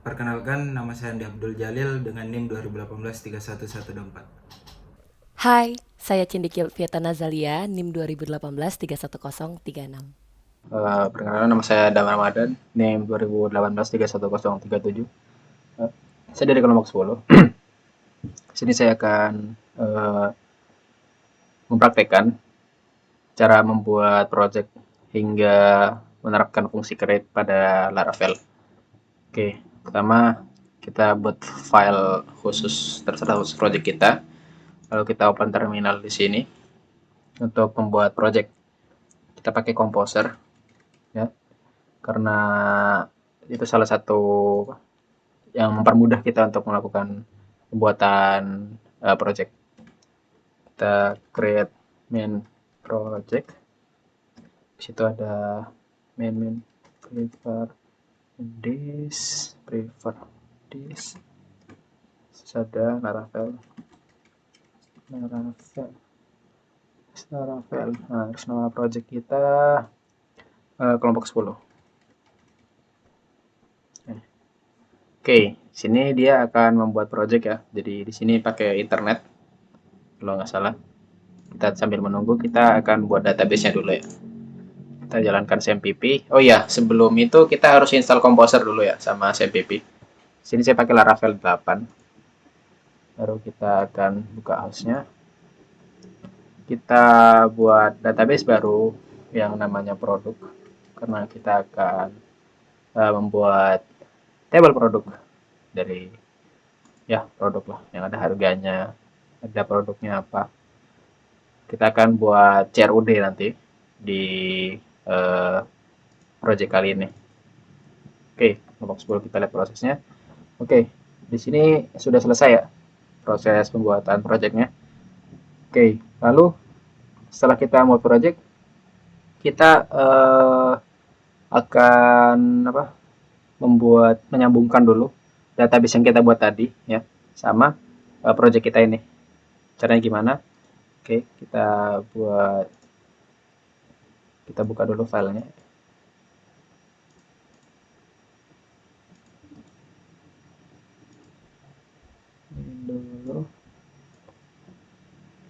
Perkenalkan, nama saya Andi Abdul Jalil dengan NIM 2018-31124. Hai, saya Cindiki Vieta Nazalia, NIM 2018-31036. Perkenalkan nama saya Damar Ramadan, NIM 2018-31037. Eh, saya dari kelompok 10. Sini saya akan mempraktekkan cara membuat project hingga menerapkan fungsi create pada Laravel. Oke, pertama kita buat file khusus terserah khusus project kita. Lalu kita open terminal di sini untuk membuat project. Kita pakai Composer ya, karena itu salah satu yang mempermudah kita untuk melakukan pembuatan project. Kita create main project. Di situ ada main prefer this. Terus ada Laravel. Nah, terus nama project kita kelompok 10. Oke, sini dia akan membuat project ya. Jadi di sini pakai internet kalau nggak salah. Kita sambil menunggu kita akan buat database-nya dulu ya. Kita jalankan SMPP. Oh iya, sebelum itu kita harus install Composer dulu ya sama SMPP. Sini saya pakai Laravel 8. Baru kita akan buka host-nya. Kita buat database baru yang namanya produk karena kita akan membuat table produk dari ya produk lah yang ada harganya, ada produknya apa. Kita akan buat CRUD nanti di project kali ini. Oke, kelompok 10 kita lihat prosesnya. Oke, di sini sudah selesai ya proses pembuatan projectnya. Oke, lalu setelah kita mau project, kita akan menyambungkan dulu database yang kita buat tadi ya sama project kita ini. Caranya gimana? Oke, kita buka dulu filenya. Dulu.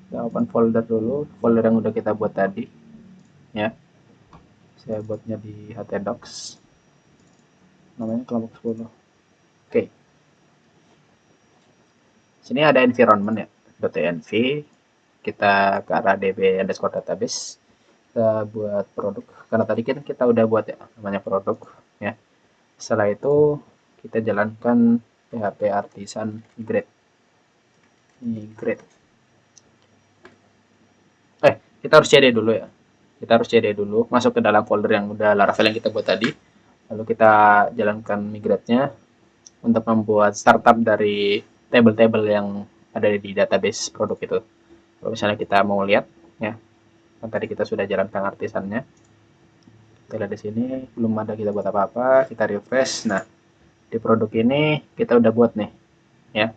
Kita open folder dulu, folder yang udah kita buat tadi ya. Saya buatnya di htdocs, namanya kelompok 10. Oke, sini ada environment ya, .env. Kita ke arah db underscore database, kita buat produk karena tadi kita udah buat ya namanya produk ya. Setelah itu kita jalankan php artisan migrate. Kita harus cd dulu ya. Kita harus cd dulu, masuk ke dalam folder yang udah Laravel yang kita buat tadi. Lalu kita jalankan migrate-nya untuk membuat startup dari table-table yang ada di database produk itu. Kalau misalnya kita mau lihat ya, kan tadi kita sudah jalankan artisannya. Kita lihat di sini belum ada kita buat apa-apa, kita refresh. Nah, di produk ini kita udah buat nih ya.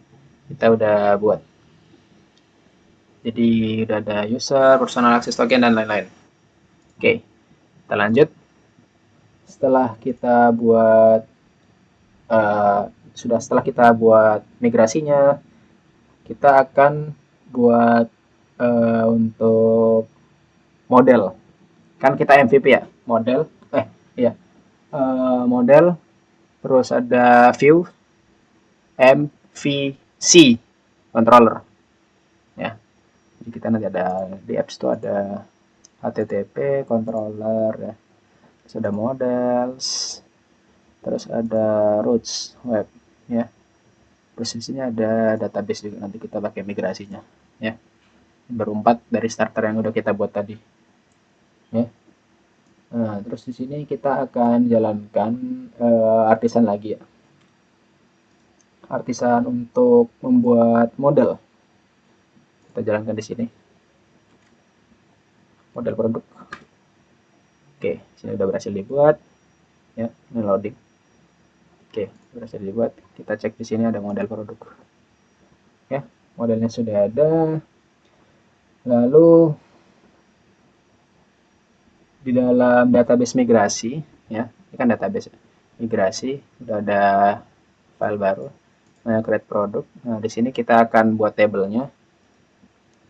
Kita udah buat. Jadi udah ada user, personal access token dan lain-lain. Oke, kita lanjut. Setelah kita buat setelah kita buat migrasinya, kita akan buat untuk model. Kan kita MVP ya, model. Iya. Model, terus ada view, MVC, controller. Ya. Jadi kita nanti ada di apps itu ada HTTP, controller, ya. Terus ada models, terus ada routes web, ya. Terus di sini ada database juga, nanti kita pakai migrasinya, ya. Berempat dari starter yang udah kita buat tadi, ya. Nah, terus di sini kita akan jalankan artisan lagi ya. Artisan untuk membuat model. Kita jalankan di sini. Model produk. Oke, sini udah berhasil dibuat. Ya, ini loading. Oke, berhasil dibuat. Kita cek di sini ada model produk. Ya, modelnya sudah ada. Lalu di dalam database migrasi, ya, ini kan database migrasi, udah ada file baru. Nah, create produk. Nah, di sini kita akan buat tabelnya.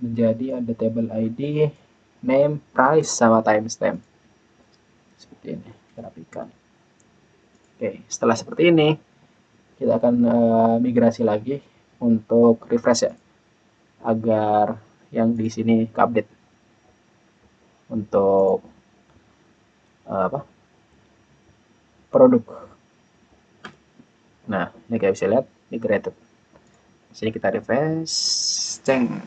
Menjadi ada table ID, name, price, sama timestamp. Seperti ini, rapikan. Oke, setelah seperti ini, kita akan migrasi lagi untuk refresh ya, agar yang di sini update untuk produk. Nah, ini kayak bisa lihat migrated. Di sini kita refresh, ceng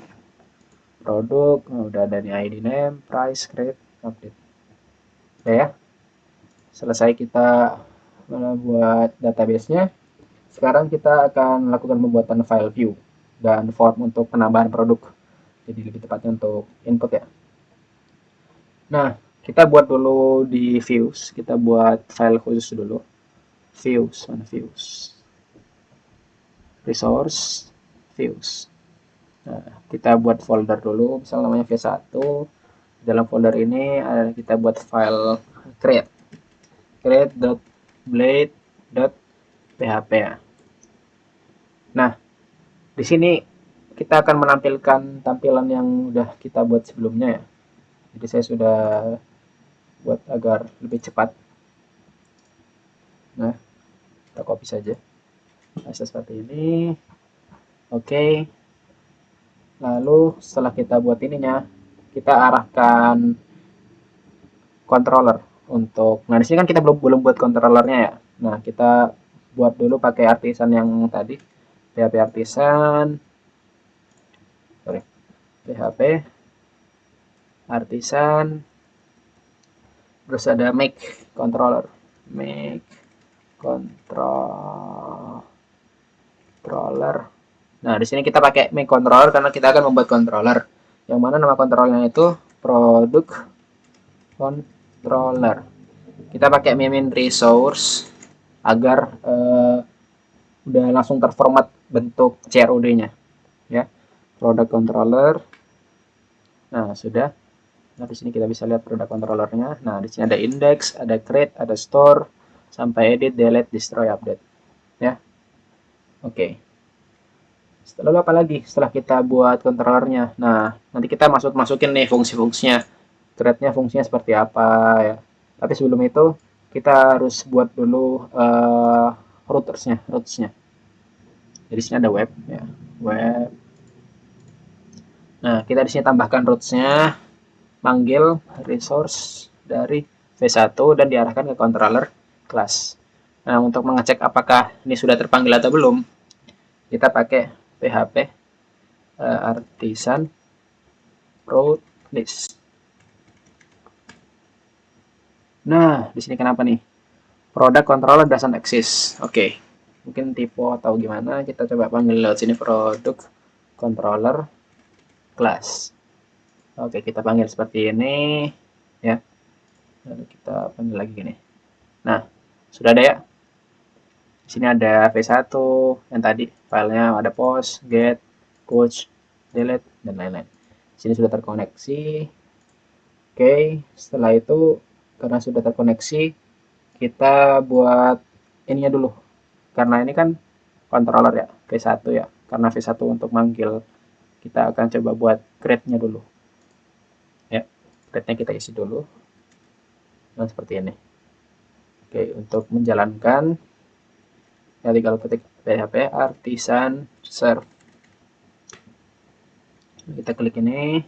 produk, udah ada nih ID, name, price, create, update. Oke ya, selesai kita buat database-nya. Sekarang kita akan melakukan pembuatan file view dan form untuk penambahan produk. Jadi lebih tepatnya untuk input ya. Nah, kita buat dulu di views. Kita buat file khusus dulu. Views, mana views? Resource, views. Nah, kita buat folder dulu, misal namanya V1. Dalam folder ini kita buat file create.blade.php ya. Nah, di sini kita akan menampilkan tampilan yang udah kita buat sebelumnya ya. Jadi saya sudah buat agar lebih cepat. Nah, kita copy saja. Nah, seperti ini. Oke. Lalu setelah kita buat ininya, kita arahkan controller untuk. Nah, di sini kan kita belum buat controllernya ya. Nah, kita buat dulu pakai artisan yang tadi. PHP artisan. PHP artisan. Terus ada make controller. Make controller. Nah, di sini kita pakai make controller karena kita akan membuat controller. Yang mana nama controllernya itu produk controller. Kita pakai mimin resource agar udah langsung terformat bentuk CRUD-nya. Ya, product controller. Nah, sudah. Nah, di sini kita bisa lihat produk controllernya. Nah, di sini ada index, ada create, ada store, sampai edit, delete, destroy, update. Ya. Oke. Lalu apa lagi setelah kita buat controllernya? Nah, nanti kita masukin nih fungsi-fungsinya. Create-nya fungsinya seperti apa ya. Tapi sebelum itu kita harus buat dulu rootsnya. Jadi sini ada web ya. Web. Nah, kita di sini tambahkan rootsnya, manggil resource dari V1 dan diarahkan ke controller class. Nah, untuk mengecek apakah ini sudah terpanggil atau belum, kita pakai PHP artisan root list. Nah, di sini kenapa nih? Product controller doesn't exist. Oke. Mungkin typo atau gimana, kita coba panggil lewat sini product controller class. Oke, kita panggil seperti ini ya. Lalu kita panggil lagi gini. Nah, sudah ada ya. Di sini ada V1 yang tadi filenya ada post, get, push, delete dan lain-lain. Di sini sudah terkoneksi. Oke, setelah itu karena sudah terkoneksi, kita buat ininya dulu. Karena ini kan controller ya, V1 ya. Karena V1 untuk manggil, kita akan coba buat create-nya dulu. Ya, create-nya kita isi dulu. Nah, seperti ini. Oke, untuk menjalankan ya tinggal ketik PHP artisan serve. Kita klik ini,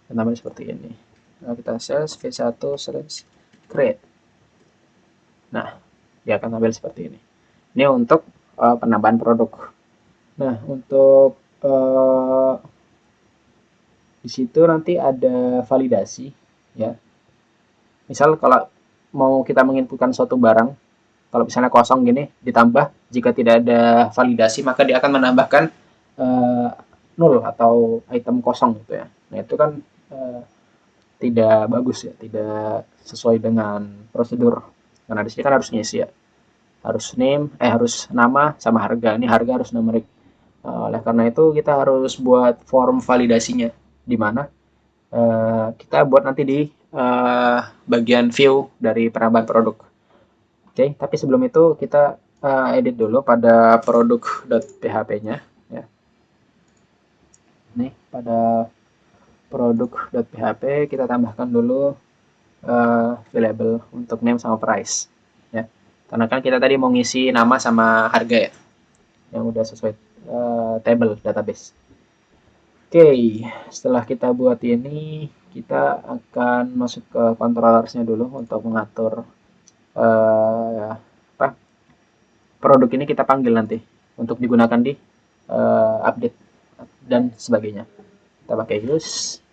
dan namanya seperti ini. Nah, kita search v1/create. Nah, dia akan tampil seperti ini. Ini untuk penambahan produk. Nah, untuk di situ nanti ada validasi ya. Misal kalau mau kita menginputkan suatu barang, kalau misalnya kosong gini ditambah, jika tidak ada validasi maka dia akan menambahkan nol atau item kosong gitu ya. Nah, itu kan tidak bagus ya, tidak sesuai dengan prosedur. Karena di sini kan harus ngisi ya. Harus harus nama sama harga. Ini harga harus numerik. Oleh karena itu kita harus buat form validasinya, di mana kita buat nanti di bagian view dari penambahan produk. Oke, tapi sebelum itu kita edit dulu pada produk.php-nya ya. Nih pada produk.php kita tambahkan dulu variable untuk name sama price ya. Karena kan kita tadi mau ngisi nama sama harga ya, yang udah sesuai table database. Oke, setelah kita buat ini, kita akan masuk ke controllersnya dulu untuk mengatur produk ini kita panggil nanti untuk digunakan di update dan sebagainya. Kita pakai use,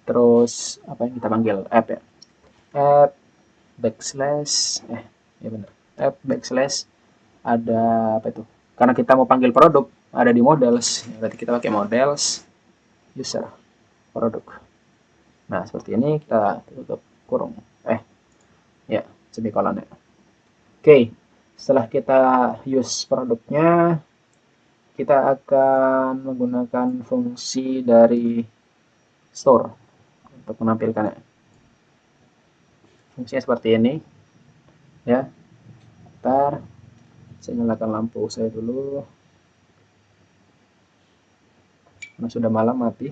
terus apa yang kita panggil app ya, app backslash ya benar, app backslash ada apa itu? Karena kita mau panggil produk ada di models, berarti kita pakai models user produk. Nah seperti ini kita tutup kurung ya semikolon ya. Oke, setelah kita use produknya, kita akan menggunakan fungsi dari store untuk menampilkannya. Fungsinya seperti ini ya. Ntar saya nyalakan lampu saya dulu karena sudah malam, mati.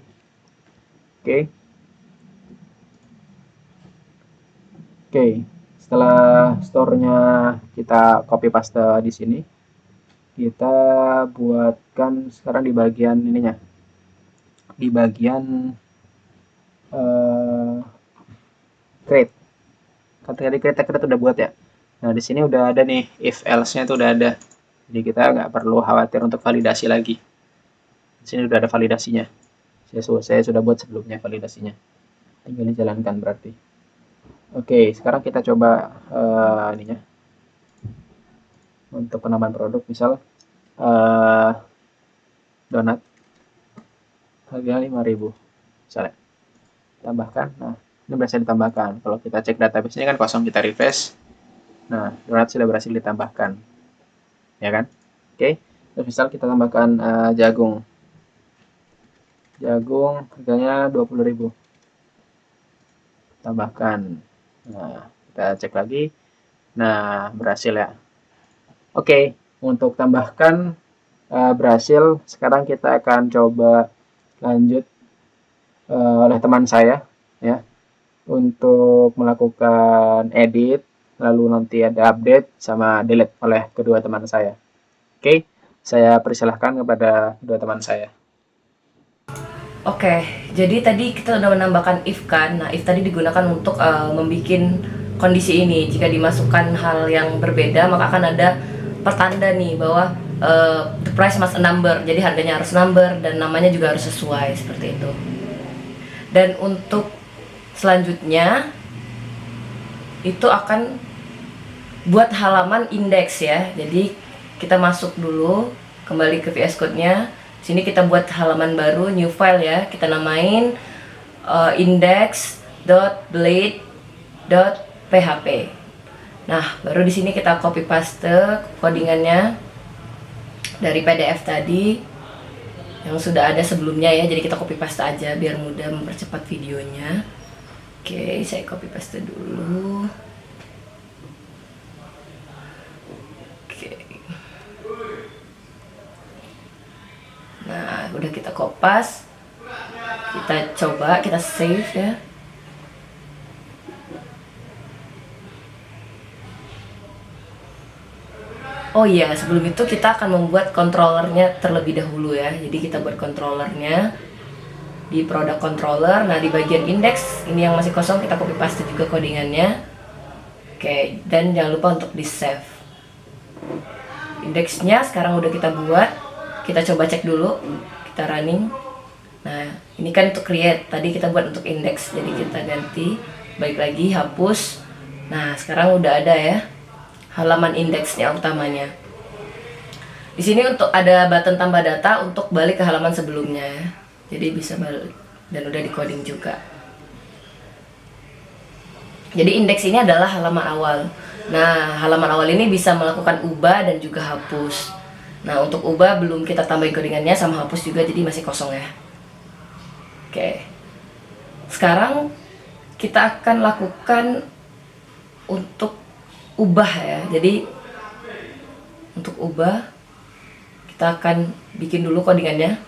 Oke, setelah store-nya kita copy paste di sini, kita buatkan sekarang di bagian ininya, di bagian create. Kan tadi kita udah buat ya. Nah di sini udah ada nih if else-nya tuh udah ada, jadi kita nggak perlu khawatir untuk validasi lagi. Di sini udah ada validasinya. Saya sudah buat sebelumnya validasinya, tinggal dijalankan berarti. Oke, sekarang kita coba ininya untuk penambahan produk, misal donat harga 5.000 misalnya, tambahkan. Nah ini berhasil ditambahkan. Kalau kita cek database ini kan kosong, kita refresh. Nah donat sudah berhasil ditambahkan ya kan. Oke, terus misal kita tambahkan jagung harganya 20.000, tambahkan. Nah kita cek lagi, nah berhasil ya. Oke, untuk tambahkan berhasil. Sekarang kita akan coba lanjut oleh teman saya ya, untuk melakukan edit, lalu nanti ada update sama delete oleh kedua teman saya. Oke, saya persilahkan kepada kedua teman saya. Oke, jadi tadi kita udah menambahkan if kan. Nah, if tadi digunakan untuk membuat kondisi ini. Jika dimasukkan hal yang berbeda, maka akan ada pertanda nih bahwa the price must a number. Jadi harganya harus number dan namanya juga harus sesuai seperti itu. Dan untuk selanjutnya itu akan buat halaman indeks ya. Jadi kita masuk dulu kembali ke VS Code-nya. Sini kita buat halaman baru, new file ya. Kita namain index.blade.php. Nah, baru di sini kita copy paste codingannya dari PDF tadi yang sudah ada sebelumnya ya. Jadi kita copy paste aja biar mudah mempercepat videonya. Oke, saya copy paste dulu. Nah, udah kita kopas, kita coba, kita save ya. Oh iya, sebelum itu kita akan membuat controllernya terlebih dahulu ya. Jadi kita buat controllernya di product controller. Nah, di bagian index ini yang masih kosong kita copy paste juga codingannya. Oke, dan jangan lupa untuk di save. Indeksnya sekarang udah kita buat. Kita coba cek dulu, kita running. Nah, ini kan untuk create, tadi kita buat untuk index, jadi kita ganti, balik lagi, hapus. Nah, sekarang udah ada ya halaman indeksnya utamanya. Di sini untuk ada button tambah data untuk balik ke halaman sebelumnya ya. Jadi bisa balik dan udah di coding juga. Jadi indeks ini adalah halaman awal. Nah, halaman awal ini bisa melakukan ubah dan juga hapus. Nah, untuk ubah belum kita tambahin codingannya, sama hapus juga, jadi masih kosong ya. Oke. Sekarang kita akan lakukan untuk ubah ya. Jadi untuk ubah, kita akan bikin dulu codingannya.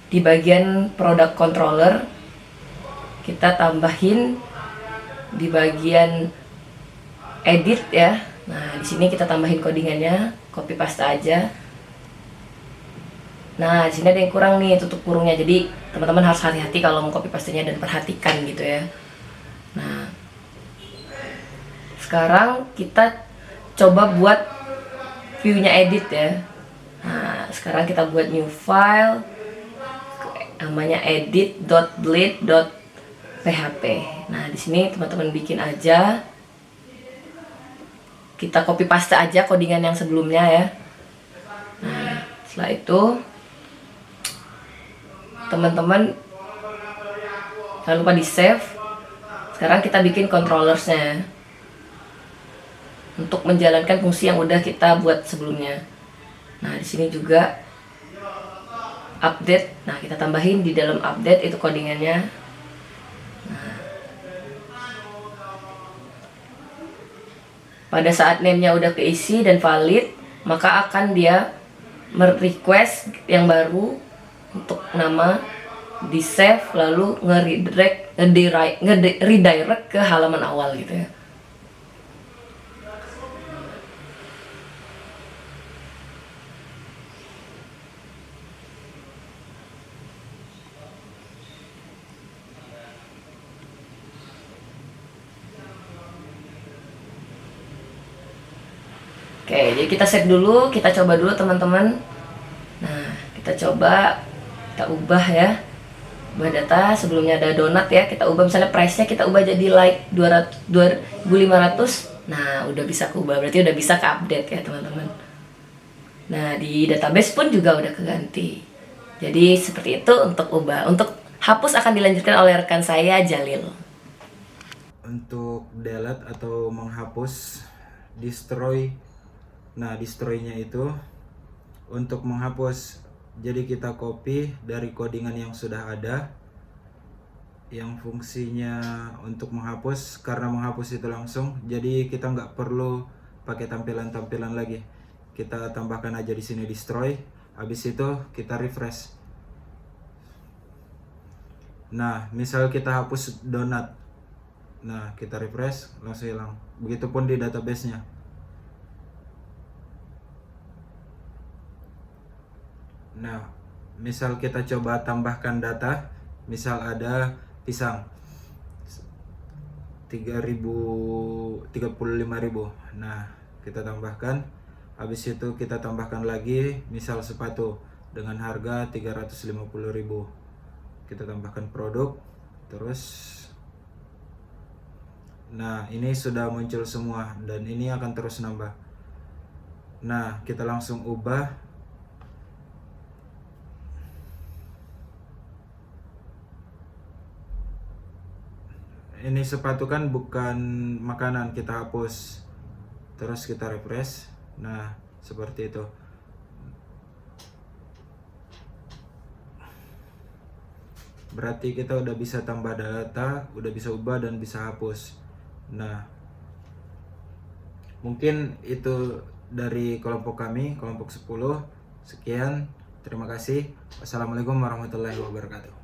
Di bagian product controller kita tambahin di bagian edit ya. Nah, di sini kita tambahin codingannya, copy paste aja. Nah, di sini ada yang kurang nih, tutup kurungnya. Jadi, teman-teman harus hati-hati kalau mau copy paste-nya dan perhatikan gitu ya. Nah, sekarang kita coba buat view-nya edit ya. Nah, sekarang kita buat new file, namanya edit.blade.php. Nah, di sini teman-teman bikin aja. Kita copy paste aja codingan yang sebelumnya ya. Nah, setelah itu teman-teman jangan lupa di save. Sekarang kita bikin controllersnya untuk menjalankan fungsi yang udah kita buat sebelumnya. Nah, di sini juga update. Nah, kita tambahin di dalam update itu codingannya. Nah, pada saat name-nya udah keisi dan valid, maka akan dia merequest yang baru untuk nama, di save, lalu redirect ke halaman awal gitu ya. Oke, jadi kita save dulu, kita coba dulu teman-teman. Nah, kita coba, kita ubah ya. Ubah data, sebelumnya ada donat ya, kita ubah misalnya price-nya kita ubah jadi like 2.500. Nah, udah bisa keubah, berarti udah bisa ke-update ya teman-teman. Nah, di database pun juga udah keganti. Jadi seperti itu untuk ubah. Untuk hapus akan dilanjutkan oleh rekan saya, Jalil. Untuk delete atau menghapus, destroy. Nah, destroy-nya itu untuk menghapus. Jadi kita copy dari codingan yang sudah ada, yang fungsinya untuk menghapus. Karena menghapus itu langsung, jadi kita nggak perlu pakai tampilan-tampilan lagi. Kita tambahkan aja di sini destroy. Habis itu kita refresh. Nah, misal kita hapus donat. Nah, kita refresh, langsung hilang. Begitupun di database-nya. Nah, misal kita coba tambahkan data, misal ada pisang 35.000. Nah, kita tambahkan. Habis itu kita tambahkan lagi, misal sepatu dengan harga 350.000. Kita tambahkan produk, terus nah, ini sudah muncul semua dan ini akan terus nambah. Nah, kita langsung ubah. Ini sepatu kan bukan makanan, kita hapus. Terus kita refresh. Nah, seperti itu. Berarti kita udah bisa tambah data, udah bisa ubah dan bisa hapus. Nah, mungkin itu dari kelompok kami, kelompok 10. Sekian, terima kasih. Wassalamualaikum warahmatullahi wabarakatuh.